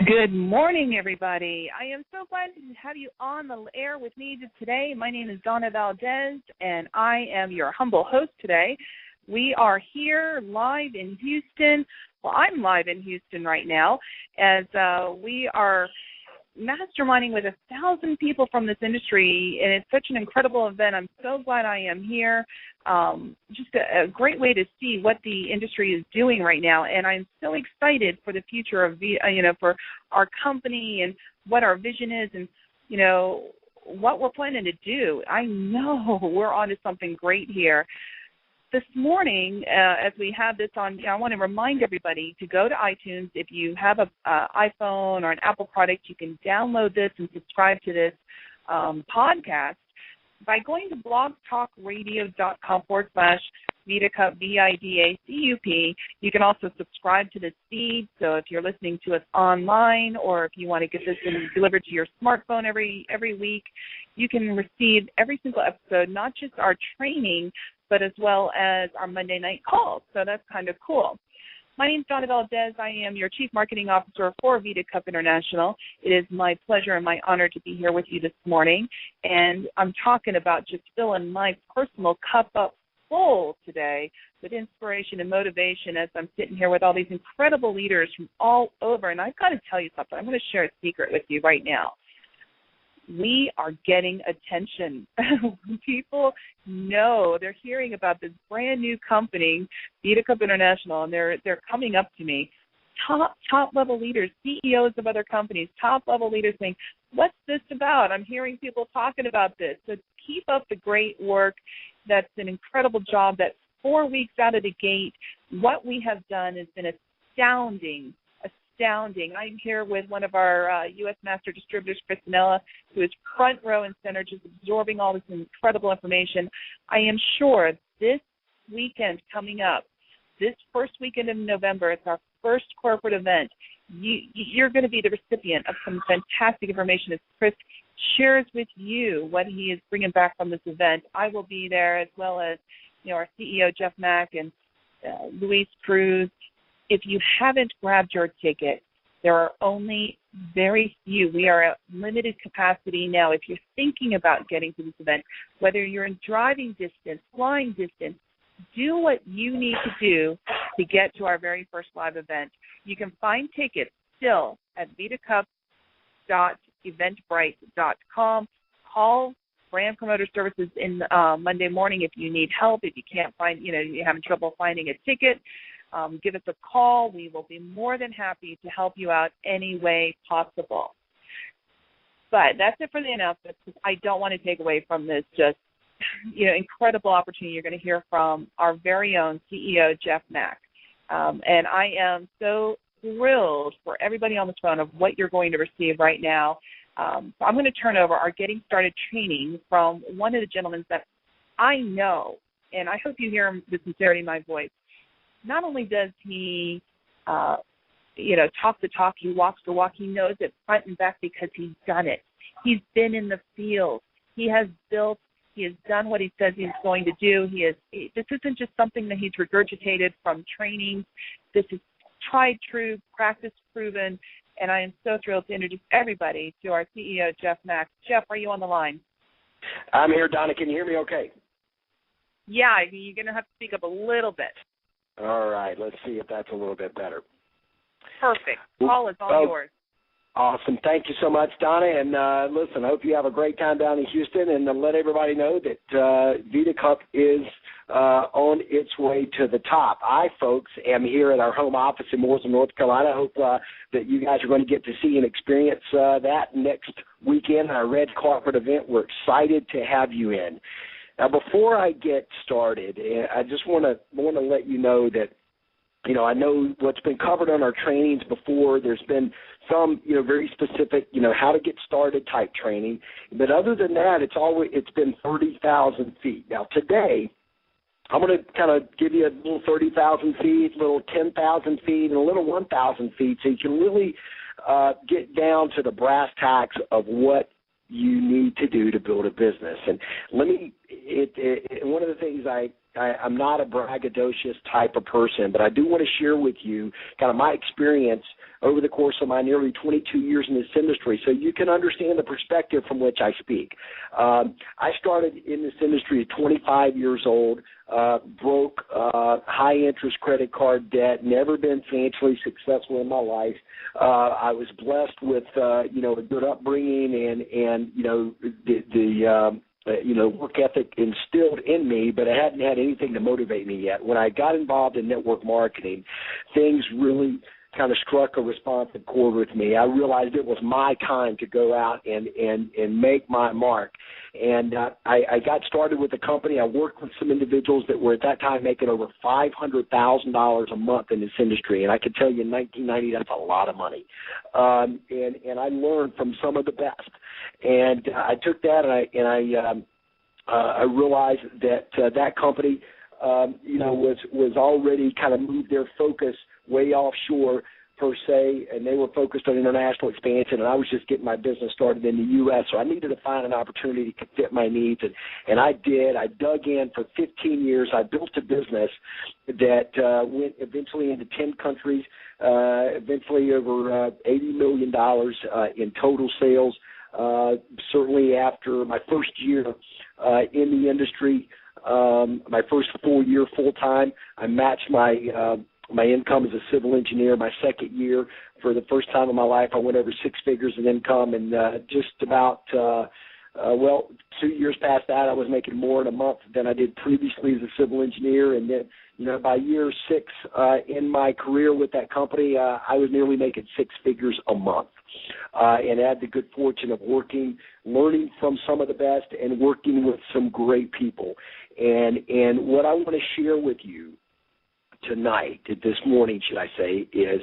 Good morning, everybody. I am so glad to have you on the air with me today. My name is Donna Valdez, and I am your humble host today. We are here live in Houston. Well, I'm live in Houston right now as we are masterminding with 1,000 people from this industry, and it's such an incredible event. I'm so glad I am here. Just a great way to see what the industry is doing right now, and I'm so excited for the future of for our company and what our vision is, and what we're planning to do. I know we're onto something great here. This morning, as we have this on, I want to remind everybody to go to iTunes. If you have an iPhone or an Apple product, you can download this and subscribe to this podcast by going to blogtalkradio.com/Vidacup, Vidacup. You can also subscribe to this feed. So if you're listening to us online, or if you want to get this delivered to your smartphone every week, you can receive every single episode, not just our training, but as well as our Monday night calls. So that's kind of cool. My name is Donna Valdez. I am your Chief Marketing Officer for Vidacup International. It is my pleasure and my honor to be here with you this morning. And I'm talking about just filling my personal cup up full today with inspiration and motivation as I'm sitting here with all these incredible leaders from all over. And I've got to tell you something. I'm going to share a secret with you right now. We are getting attention. People know, they're hearing about this brand new company, Vidacup International, and they're coming up to me. Top level leaders, CEOs of other companies, top level leaders saying, "What's this about? I'm hearing people talking about this." So keep up the great work. That's an incredible job. That's 4 weeks out of the gate. What we have done has been astounding. I'm here with one of our U.S. Master Distributors, Chris Nella, who is front row and center, just absorbing all this incredible information. I am sure this weekend coming up, this first weekend in November, it's our first corporate event. You're going to be the recipient of some fantastic information as Chris shares with you what he is bringing back from this event. I will be there, as well as our CEO Jeff Mack and Luis Cruz. If you haven't grabbed your ticket, there are only very few. We are at limited capacity now. If you're thinking about getting to this event, whether you're in driving distance, flying distance, do what you need to do to get to our very first live event. You can find tickets still at vidacup.eventbrite.com. Call Brand Promoter Services in Monday morning if you need help. If you can't find, you're having trouble finding a ticket, give us a call. We will be more than happy to help you out any way possible. But that's it for the announcements. I don't want to take away from this just, incredible opportunity. You're going to hear from our very own CEO, Jeff Mack. And I am so thrilled for everybody on this phone of what you're going to receive right now. So I'm going to turn over our Getting Started training from one of the gentlemen that I know, and I hope you hear the sincerity in my voice. Not only does he, talk the talk, he walks the walk, he knows it front and back because he's done it. He's been in the field. He has built, he has done what he says he's going to do. This isn't just something that he's regurgitated from training. This is tried, true, practice proven, and I am so thrilled to introduce everybody to our CEO, Jeff Mack. Jeff, are you on the line? I'm here, Donna. Can you hear me okay? Yeah, you're going to have to speak up a little bit. All right, let's see if that's a little bit better. Perfect. Call is all yours. Awesome. Thank you so much, Donna. And listen, I hope you have a great time down in Houston, and let everybody know that Vidacup is on its way to the top. I, folks, am here at our home office in Mooresville, North Carolina. I hope that you guys are going to get to see and experience that next weekend, our Red Carpet event. We're excited to have you in. Now, before I get started, I just want to let you know that, I know what's been covered on our trainings before. There's been some, very specific, how to get started type training. But other than that, it's been 30,000 feet. Now, today, I'm going to kind of give you a little 30,000 feet, a little 10,000 feet, and a little 1,000 feet, so you can really get down to the brass tacks of what you need to do to build a business. And one of the things I I'm not a braggadocious type of person, but I do want to share with you kind of my experience over the course of my nearly 22 years in this industry, so you can understand the perspective from which I speak. I started in this industry at 25 years old, broke, high-interest credit card debt, never been financially successful in my life. I was blessed with, a good upbringing and the work ethic instilled in me, but I hadn't had anything to motivate me yet. When I got involved in network marketing, things really kind of struck a responsive chord with me. I realized it was my time to go out and make my mark. And I got started with a company. I worked with some individuals that were at that time making over $500,000 a month in this industry. And I can tell you in 1990, that's a lot of money. And I learned from some of the best. And I took that and I realized that that company, was already kind of moved their focus way offshore per se, and they were focused on international expansion, and I was just getting my business started in the U.S., so I needed to find an opportunity to fit my needs, and I did. I dug in for 15 years. I built a business that went eventually into 10 countries, eventually over $80 million in total sales. Certainly after my first year in the industry, my first full year full-time, I matched my income as a civil engineer. My second year, for the first time in my life, I went over six figures in income, and just about, 2 years past that, I was making more in a month than I did previously as a civil engineer. And then, by year 6 in my career with that company, I was nearly making six figures a month. And I had the good fortune of learning from some of the best and working with some great people. And what I want to share with you tonight, this morning, should I say, is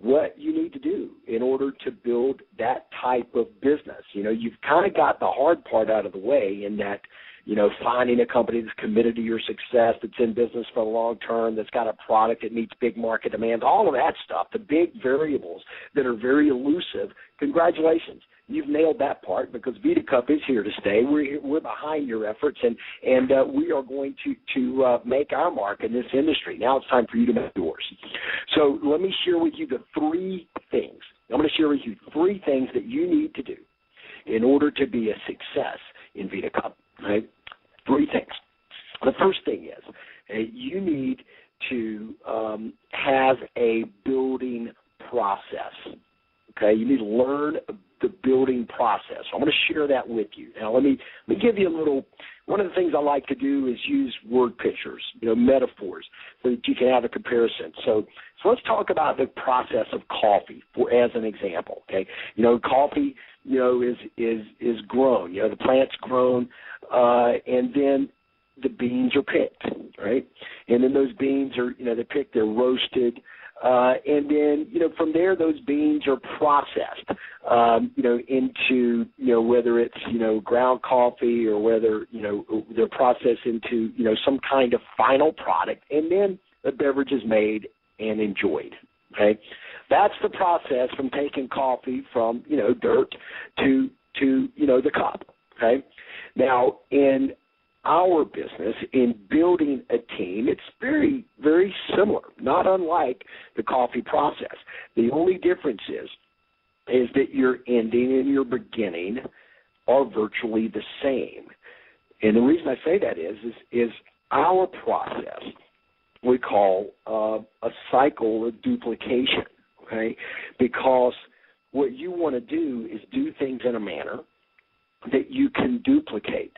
what you need to do in order to build that type of business. You've kind of got the hard part out of the way in that, finding a company that's committed to your success, that's in business for the long term, that's got a product that meets big market demands, all of that stuff, the big variables that are very elusive. Congratulations. You've nailed that part because Vidacup is here to stay. We're behind your efforts, and we are going to make our mark in this industry. Now it's time for you to make yours. So let me share with you the three things. I'm going to share with you three things that you need to do in order to be a success in Vidacup. Right? Three things. The first thing is you need to have a building process. Okay, you need to learn the building process. So I'm going to share that with you. Now, let me give you a little. One of the things I like to do is use word pictures, metaphors, so that you can have a comparison. So let's talk about the process of coffee, as an example. Okay, coffee, is grown. The plant's grown, and then the beans are picked, right? And then those beans are, they're picked, they're roasted. And then, from there, those beans are processed, into, whether it's, ground coffee or whether, they're processed into, some kind of final product. And then the beverage is made and enjoyed, okay? That's the process from taking coffee from, dirt to the cup, okay? Now, in our business, in building a team, it's very, very similar, not unlike the coffee process. The only difference is that your ending and your beginning are virtually the same. And the reason I say that is our process we call a cycle of duplication, okay? Because what you want to do is do things in a manner that you can duplicate.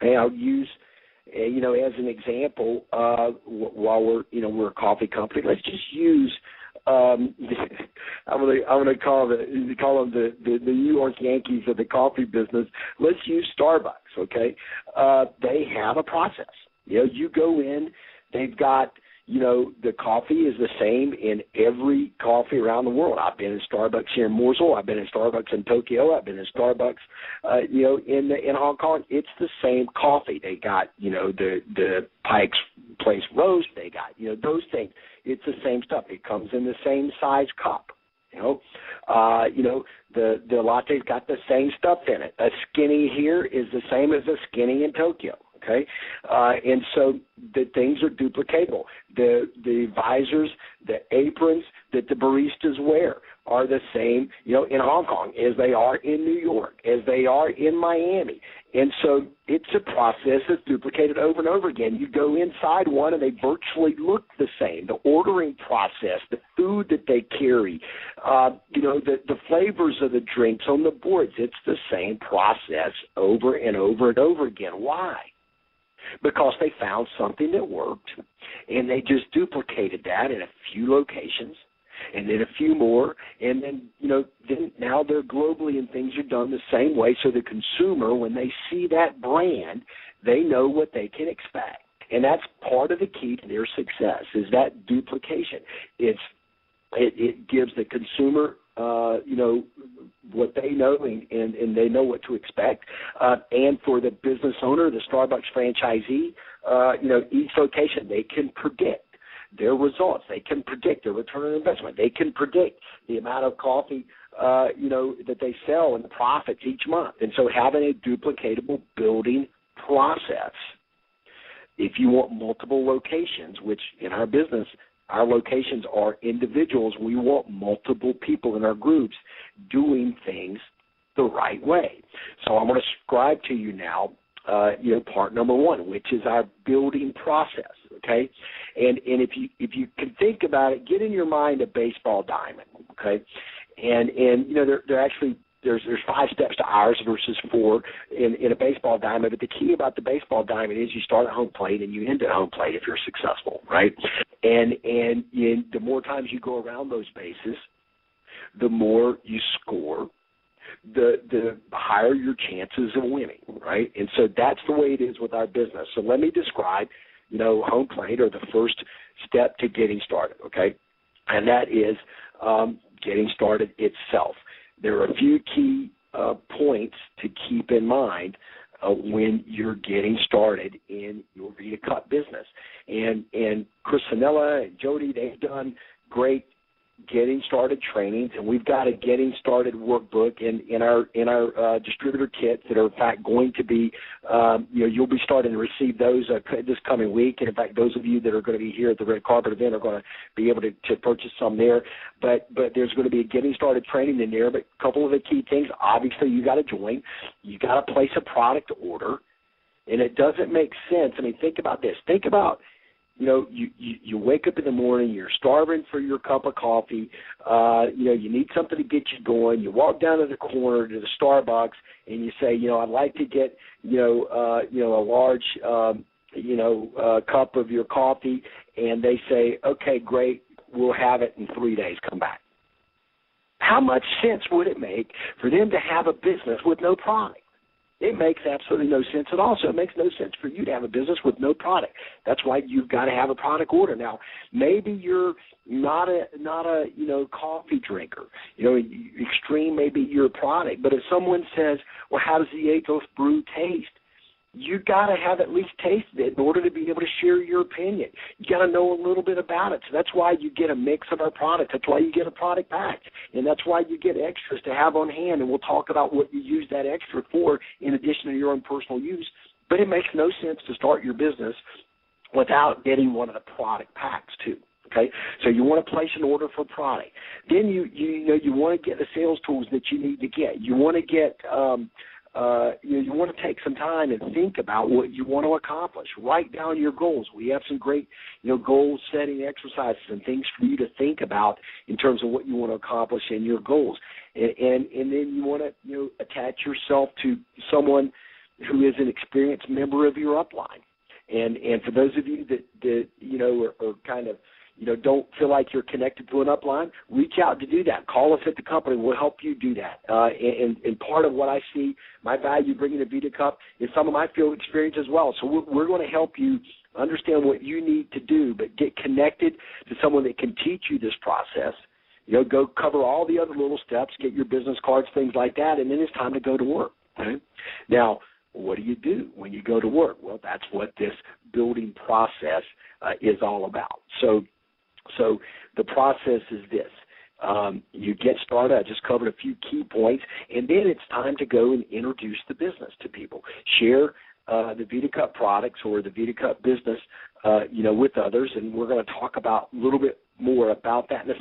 And I'll use, as an example, while we're a coffee company, let's just use, I'm going to call them the New York Yankees of the coffee business. Let's use Starbucks, okay? They have a process. You go in, they've got, the coffee is the same in every coffee around the world. I've been in Starbucks here in Mooresville. I've been in Starbucks in Tokyo. I've been in Starbucks, in Hong Kong. It's the same coffee. They got, the Pike's Place roast. They got, those things. It's the same stuff. It comes in the same size cup. The latte's got the same stuff in it. A skinny here is the same as a skinny in Tokyo. okay? And so the things are duplicatable. The visors, the aprons that the baristas wear are the same, in Hong Kong as they are in New York, as they are in Miami. And so it's a process that's duplicated over and over again. You go inside one and they virtually look the same. The ordering process, the food that they carry, the flavors of the drinks on the boards, it's the same process over and over and over again. Why? Because they found something that worked, and they just duplicated that in a few locations, and then a few more, and then, then now they're globally and things are done the same way. So the consumer, when they see that brand, they know what they can expect. And that's part of the key to their success is that duplication. It gives the consumer, what they know and they know what to expect. And for the business owner, the Starbucks franchisee, each location, they can predict their results. They can predict their return on investment. They can predict the amount of coffee, that they sell and the profits each month. And so having a duplicatable building process. If you want multiple locations, which in our business, our locations are individuals, we want multiple people in our groups doing things the right way. So I'm going to describe to you now, part number one, which is our building process, okay? And if you can think about it, get in your mind a baseball diamond, okay? And there's 5 steps to ours versus 4 in a baseball diamond. But the key about the baseball diamond is you start at home plate and you end at home plate if you're successful, right? And the more times you go around those bases, the more you score, the higher your chances of winning, right? And so that's the way it is with our business. So let me describe, home plate or the first step to getting started, okay? And that is getting started itself. There are a few key points to keep in mind when you're getting started in your Vidacup business. And Chris Sanella and Jody, they've done great getting started trainings, and we've got a getting started workbook in our distributor kits that are in fact going to be, you'll be starting to receive those this coming week. And in fact, those of you that are going to be here at the Red Carpet event are going to be able to purchase some there. But there's going to be a getting started training in there. But a couple of the key things, obviously, you got to join. You got to place a product order, and it doesn't make sense. I mean, think about this. Think about. You wake up in the morning, you're starving for your cup of coffee, you need something to get you going. You walk down to the corner to the Starbucks and you say, I'd like to get, a large, cup of your coffee. And they say, okay, great, we'll have it in 3 days, come back. How much sense would it make for them to have a business with no product? It makes absolutely no sense at all. So it makes no sense for you to have a business with no product. That's why you've got to have a product order. Now, maybe you're not a coffee drinker. Extreme may be your product. But if someone says, well, how does the Athos brew taste? You got to have at least tasted it in order to be able to share your opinion. You got to know a little bit about it. So that's why you get a mix of our product. That's why you get a product pack. And that's why you get extras to have on hand. And we'll talk about what you use that extra for in addition to your own personal use. But it makes no sense to start your business without getting one of the product packs too. Okay, so you want to place an order for product. Then you want to get the sales tools that you need to get. You want to get you want to take some time and think about what you want to accomplish. Write down your goals. We have some great, goal-setting exercises and things for you to think about in terms of what you want to accomplish in your goals. And then you want to, attach yourself to someone who is an experienced member of your upline. And for those of you that are kind of, don't feel like you're connected to an upline, reach out to do that. Call us at the company. We'll help you do that. And part of what I see, my value bringing to Vidacup is some of my field experience as well. So we're going to help you understand what you need to do, but get connected to someone that can teach you this process. Go cover all the other little steps, get your business cards, things like that, and then it's time to go to work. Okay? Now, what do you do when you go to work? Well, that's what this building process is all about. So the process is this. You get started. I just covered a few key points, and then it's time to go and introduce the business to people. Share the Vidacup products or the Vidacup business, with others, and we're going to talk about a little bit more about that in a